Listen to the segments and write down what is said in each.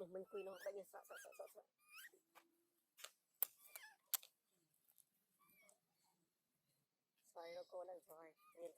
mình quy nó bây giờ sợ xoay nó cô đang xoay triêm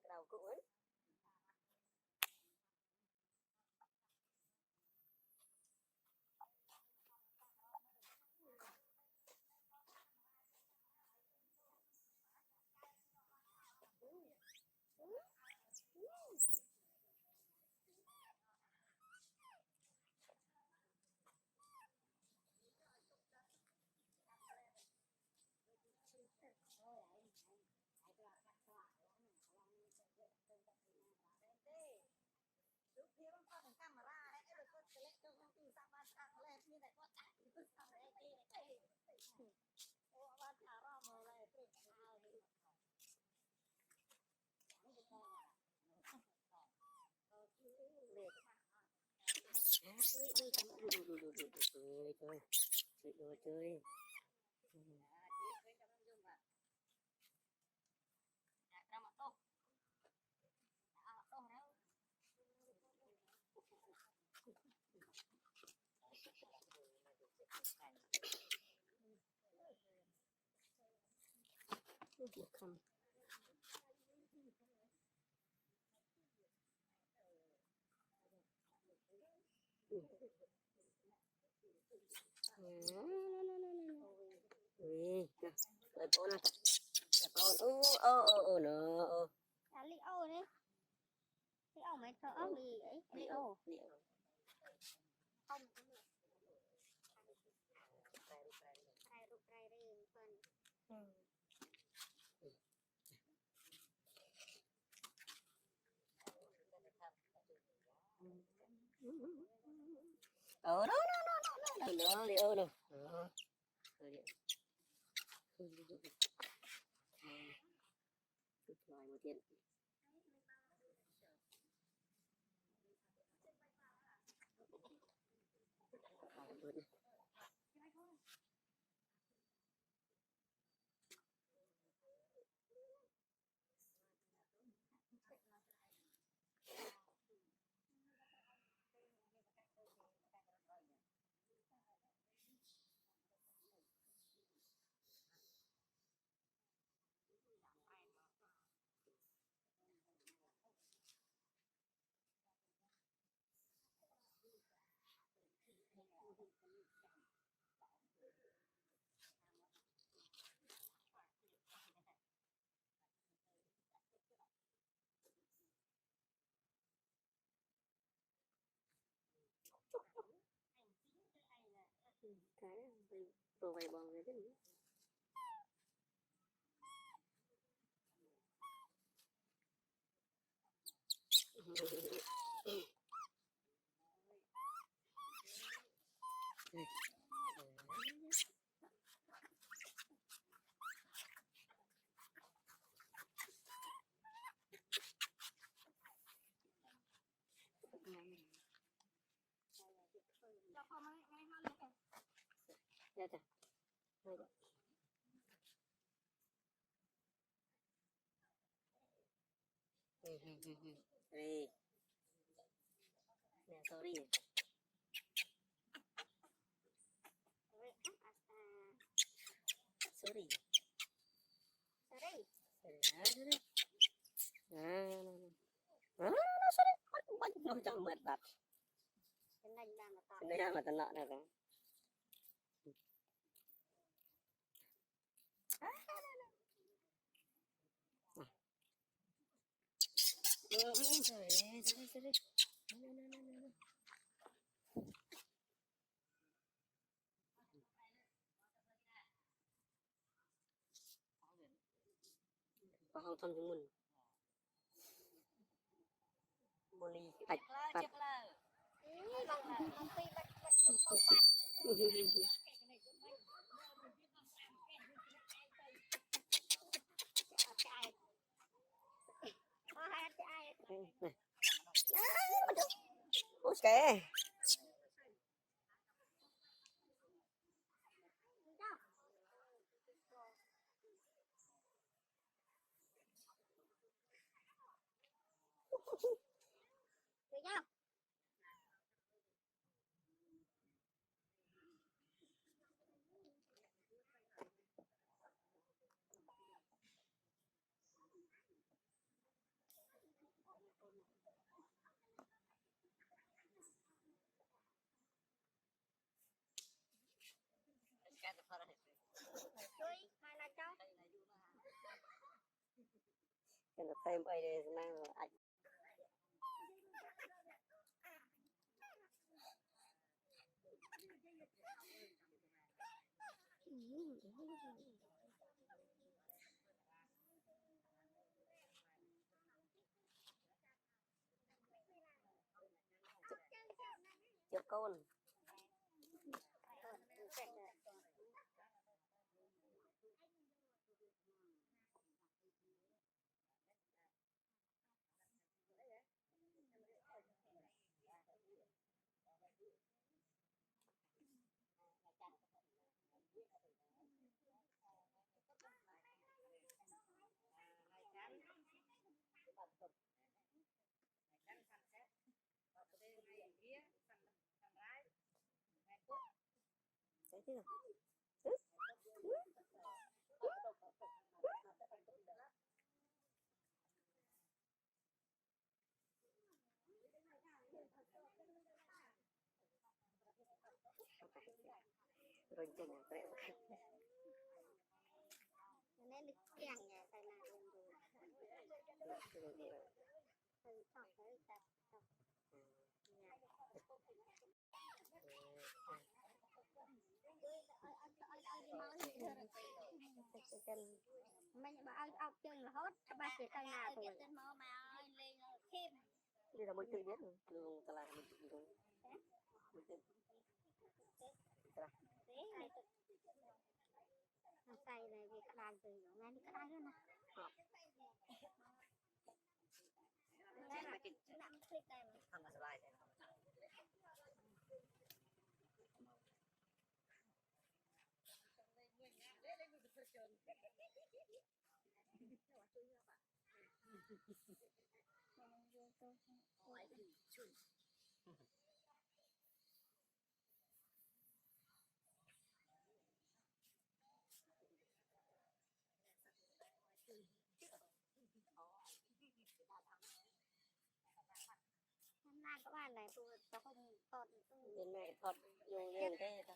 đào cũng ấy chơi không rồi bố nào ô nó li ô đấy li ô mày thở gì vậy li ô không đó đi ô đâu loài một tiền cái rồi vài bòn về cái dạ chà đây nè sorry sorry nó chẳng mệt bạc cái này mà tận nợ này cả có không thăm chúng mình Ạch Bằng phi bật ok được không? Chui, hai là cho. cái là thêm bây giờ mang ảnh cho con thấy chưa rồi chừng Nên được chẳng nhà thầy nào luôn rồi. Thầy chọn cái tập tập nhà. Mình bảo ai học chân là hết, ba chị tay nào rồi. đi là mới tự biết luôn ta là mình tự luôn Tay này việc làm từ ngay đi cái đai nữa nè. Đây là cái nặng clip này mà.ทำมาสบายใจ Hôm nay các bạn này tôi có không còn bên này thật nhiều nhiều thế ta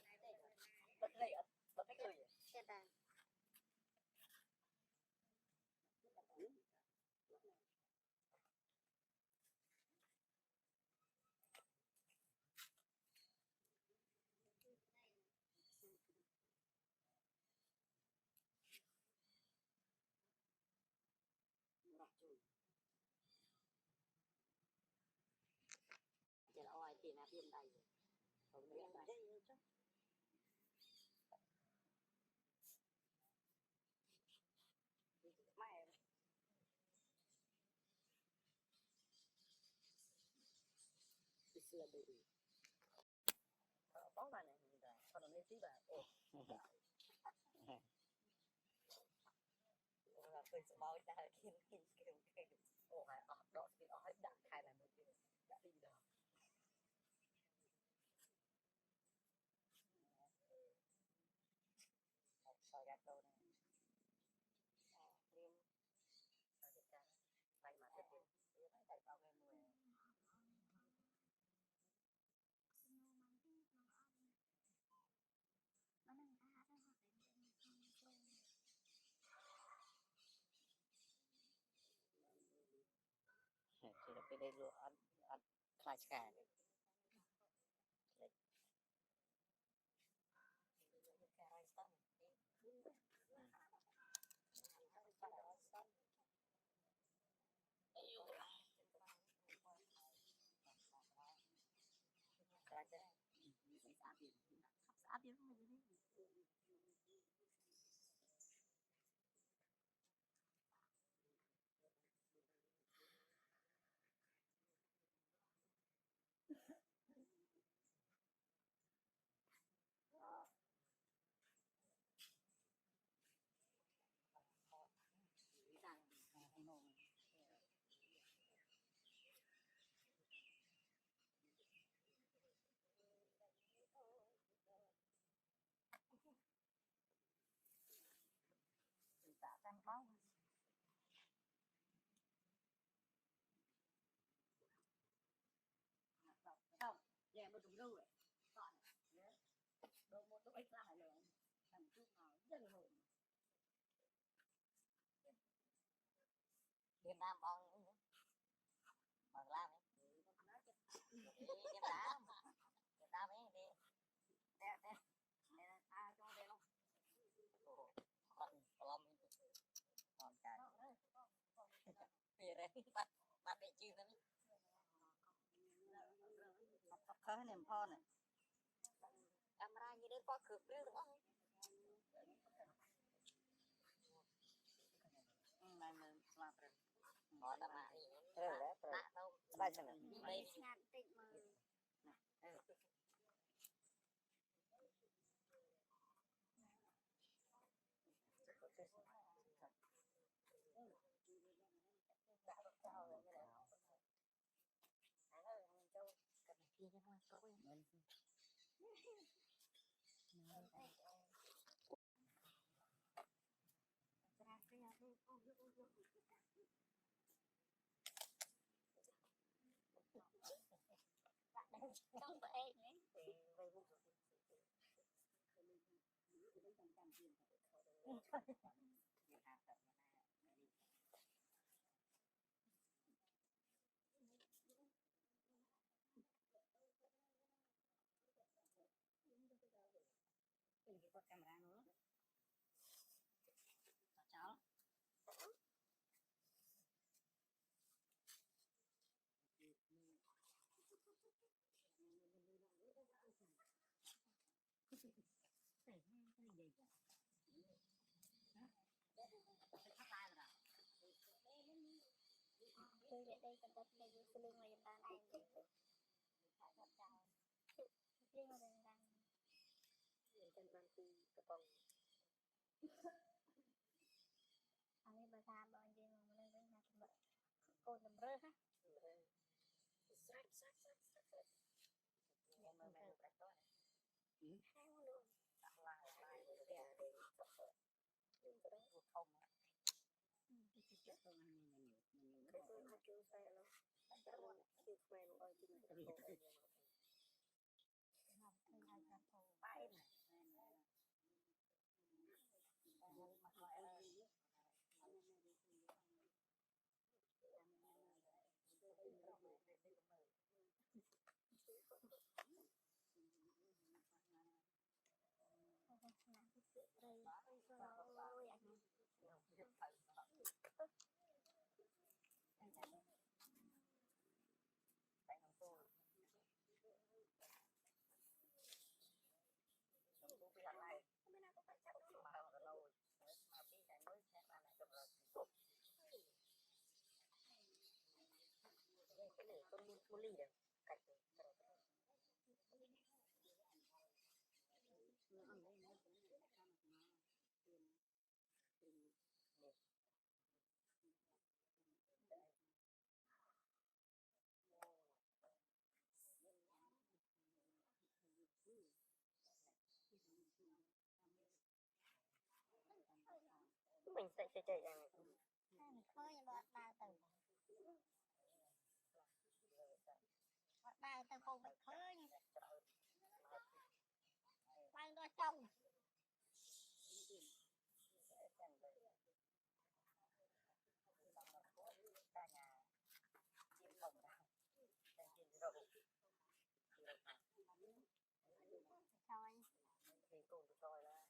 bật này bật cách rồi chết à. chỉ là oi thì là viêm đầy không biết là mẹ xưa bị bóng này này còn nên tí bà ồ là tôi sẽ bao ta khiến khiến ồ hay ở đó thì ở hết đặt khai là một đã đi được soi gạt đâu này liêm may mà tiếp tiếp phải tại bao cái mùi chỉ là cái đây luôn ăn ăn khai cả sạch đấy xã biển xã biển không phải gì tạ tam báo không về một đúng đâu rồi chọn đồ một lúc ấy lại rồi làm chút nào rất là hồn Việt Nam bằng làm ấy Việt Nam ấy đi đây đây đây là ta cho đây không còn còn cả về đây bắt để chữ thôi khơi niềm pho này camera như đấy có cực riêng đúng không này mình làm rồi có tầm này tạ đâu ba trăm đây ngàn tịnh mà không vậy có camera nữa cháu tôi về đây cần đất đây với sư lương này ta này riêng là đang chân ban tư cái phòng anh ấy bà tham bao nhiêu mà lên với nhà tụi cô nằm rơi ha nhưng mà mẹ đặt đó hai con đường là nhưng cái đó không cái tôi ăn nhiều cái tôi hay kêu xe lắm chắc là kêu quen rồi chứ không phải học thời gian cả thổ bãi này mà gọi là đây ôi anh cái này con mua ly được cạch mình sẽ chạy khơi bọt đào từ bọt đào từ cùng phải khơi quay đôi chồng cả nhà chim phòng nào đang chim rộng sao anh thì cùng tôi là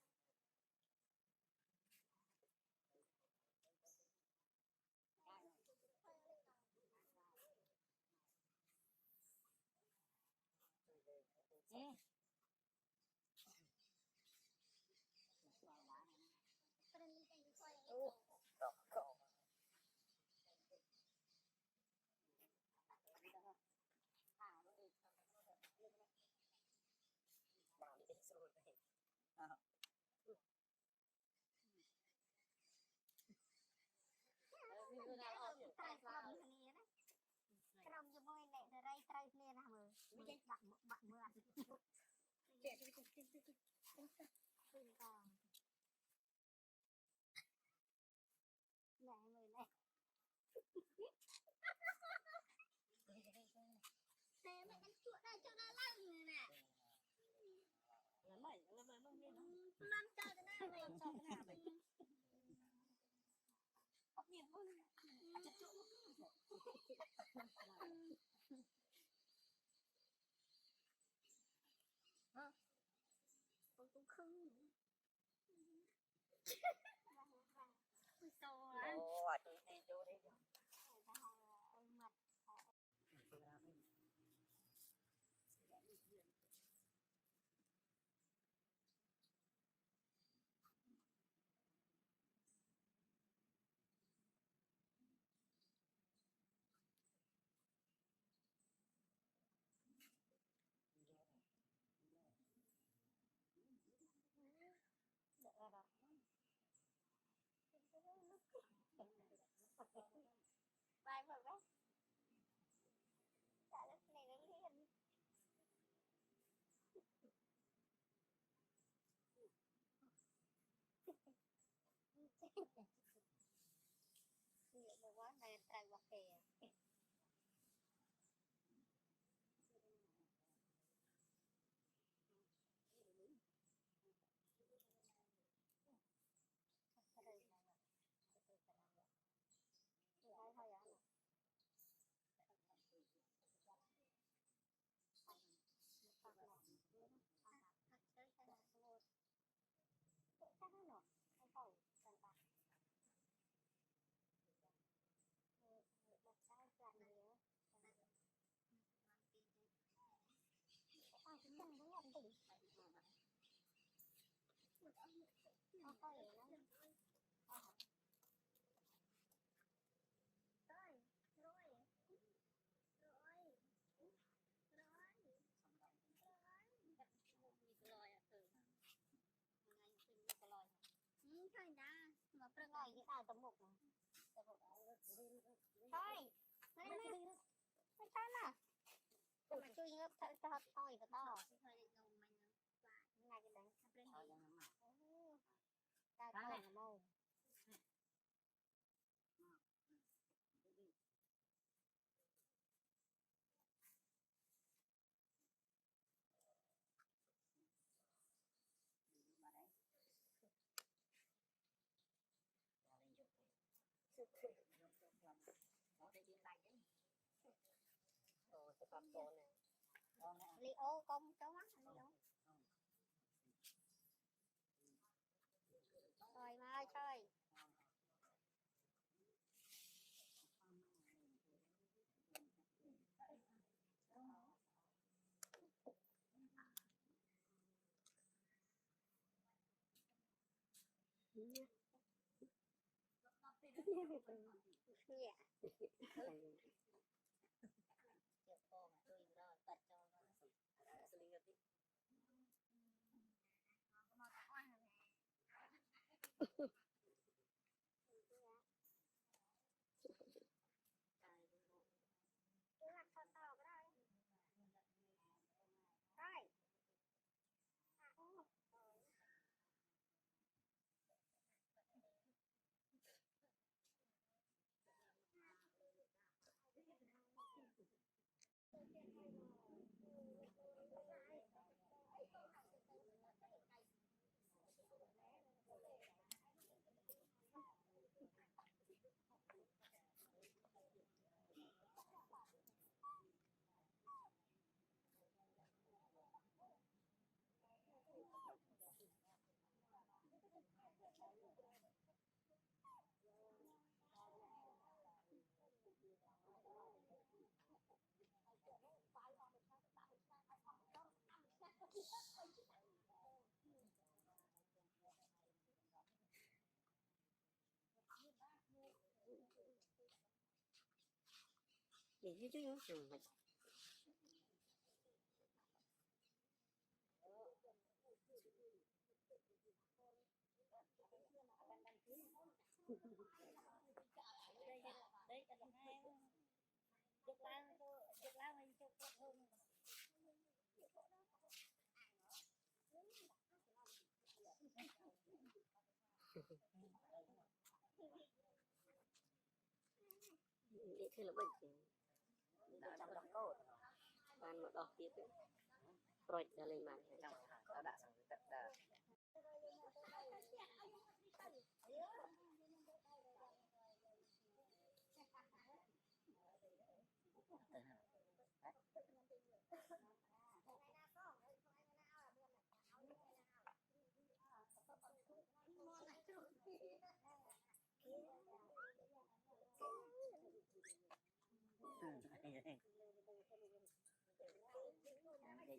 bạn mưa Để cho cái Bình còn Nè người này Nè mẹ đánh chuột đây cho nó lăn người nè là mày là mày mày Lăn cho cái nào mày làm sao cái nào mày tất nhiên thôi chặt chỗ Tôi cũng không Ồ, chú đi chú đi. Mặt Được rồi đó Bài vừa bác Tại lúc này nó liền Nhiều một quán này tại bạc kè Cái đây này Người ai thôi ạ Thật là Thật chơi cái này ngồi Tự chắc nó nọ Không cầu Cần bạc Đặt sao làm nhiều Cũng chẳng có làm gì Có coi vậy đó Thôi đã mà phải ngồi cái tao tấm mục thôi đây nèไม่ใช่น่ะจะมาช่วยเงือกถ้าต่อยก็ต่อngay cái đấy taต่อยnó mâu Ồ, cái con cô này. Leo con cháu mắt Leo rồi mà ơi chơi dạ Cái cô mà tôi nó tật cho nó xử lý được đi. cứ làm sao tao cái đây đây Để chứ chứ chừng mày. đây cái hai chục lá mình chục hơn Vậy thì là bệnh đã trong đọc code bàn một đọc tiếp ấy rồi đã lên bàn trong tao đã xong tất cả để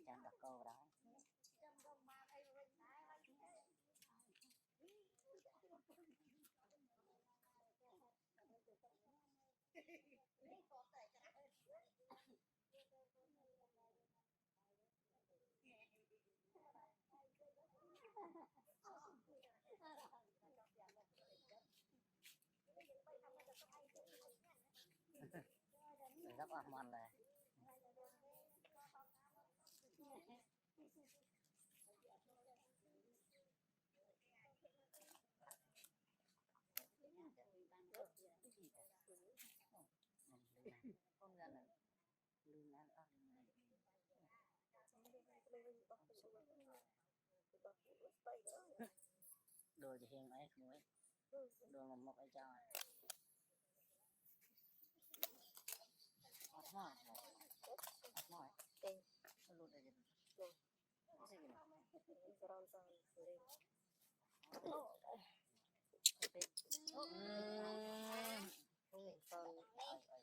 cho đọc cô đó rất là ngon rồi con ra là lương ăn đồ gì hiền ấy không ấy đồ mà mọc ấy cho mỏi mỏi nó luôn đây cái gì